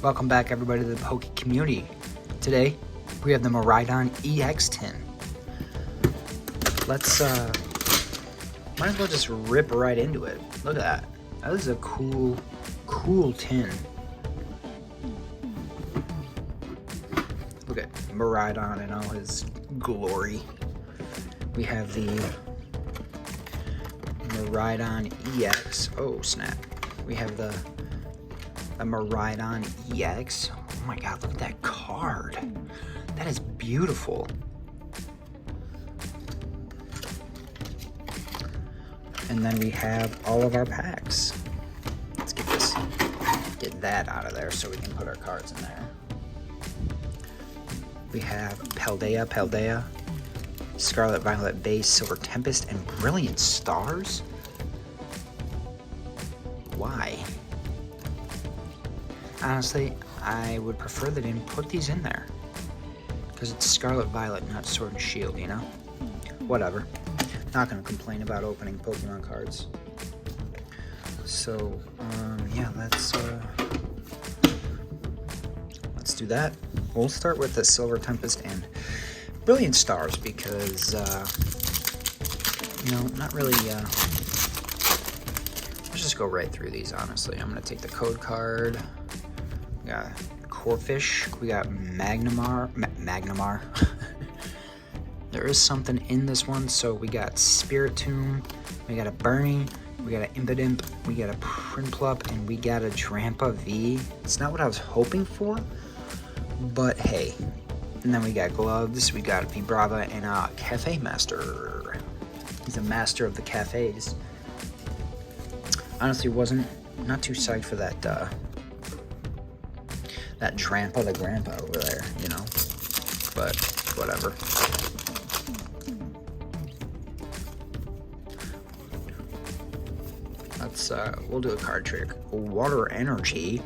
Welcome back everybody to the Poke community. Today we have the Miraidon EX tin. Let's might as well just rip right into it. Look at that. That is a cool tin. Look at Miraidon in all his glory. We have the Miraidon EX. Oh snap. We have the Miraidon EX. Oh my god, look at that card. That is beautiful. And then we have all of our packs. Let's get that out of there so we can put our cards in there. We have Paldea, Scarlet Violet Base, Silver Tempest, and Brilliant Stars? Why? Honestly, I would prefer they didn't put these in there. Because it's Scarlet Violet, not Sword and Shield, you know? Whatever. Not gonna complain about opening Pokemon cards. So, yeah, let's do that. We'll start with the Silver Tempest and Brilliant Stars because, you know, not really, let's just go right through these, honestly. I'm gonna take the code card. We got Corphish, we got Magnamar. There is something in this one, so we got Spiritomb, we got a Bernie, we got an Impidimp, we got a Prinplup, and we got a Drampa V. It's not what I was hoping for, but hey. And then we got Gloves, we got Vibrava, and a Cafe Master. He's a master of the cafes. Honestly, not too psyched for that that Drampa the Grandpa over there, you know, but whatever. Let's we'll do a card trick. Water Energy.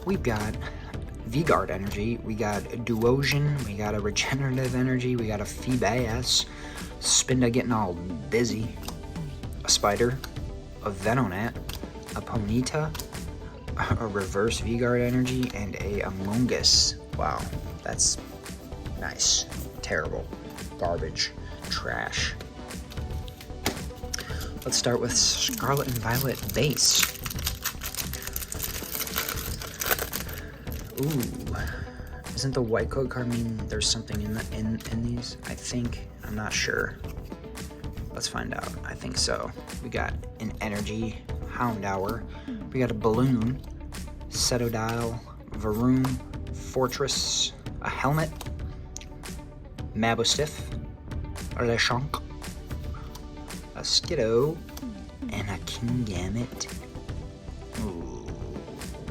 We've got V-Guard Energy, we got Duosion, we got a Regenerative Energy, we got a Feebas, Spinda getting all busy, a Spider, a Venonat, a Ponyta, a Reverse V-Guard Energy, and a Among Us. Wow, that's nice. Terrible. Garbage. Trash. Let's start with Scarlet and Violet Base. Ooh. Isn't the white code card mean there's something in these? I think. I'm not sure. Let's find out. I think so. We got an Energy, Houndour. We got a Balloon, Cetodile, Varoom, Fortress, a Helmet, Mabostiff, a Lechonk, a Skiddo, and a Kingambit. Ooh,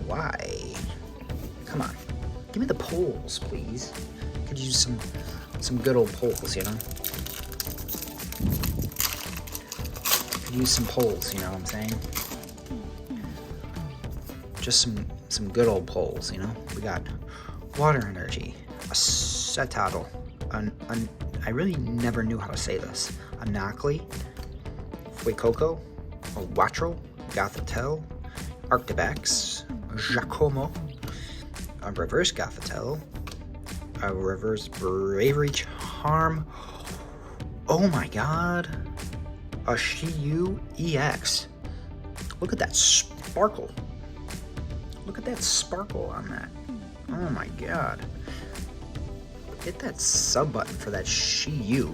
why? Come on, give me the poles, please. Could use some good old poles, you know. Could use some poles, you know what I'm saying? Just some good old poles, you know. We got Water Energy, a Cetadel, I really never knew how to say this. A Nocli, Fuecoco, a Wattrel, Gothitelle, Arctibax, a Giacomo, a Reverse Gothitelle, a Reverse Bravery Charm. Oh my god, a Shiyu EX. Look at that sparkle. Look at that sparkle on that. Oh my god. Hit that sub button for that Shiyu.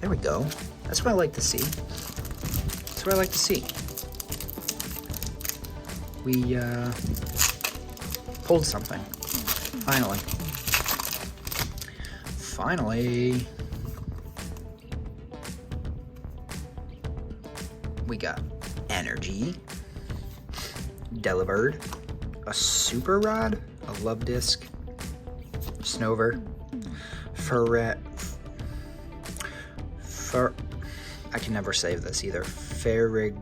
There we go. That's what I like to see. That's what I like to see. We pulled something. Finally. Finally. We got Energy, Delibird, a Super Rod, a Love Disc, Snover, I can never save this either. Farigiraf,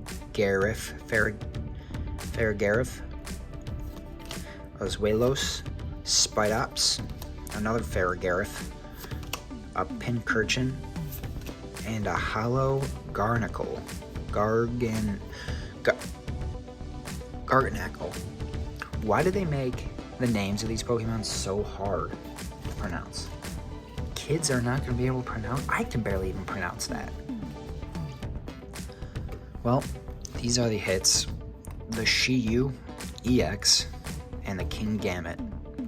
Ozuelos, Spidops, another Farigiraf, a Pincurchin, and a Hollow Garnacle. Garganacle. Why do they make the names of these Pokemon so hard to pronounce? Kids are not going to be able to pronounce. I can barely even pronounce that. Well, these are the hits. The Shiyu EX and the King Gambit.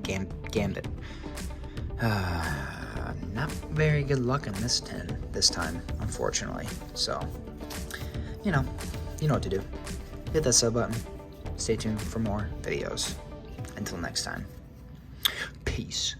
Gambit. Not very good luck in this time, unfortunately. So, you know what to do. Hit that sub button. Stay tuned for more videos. Until next time. Peace.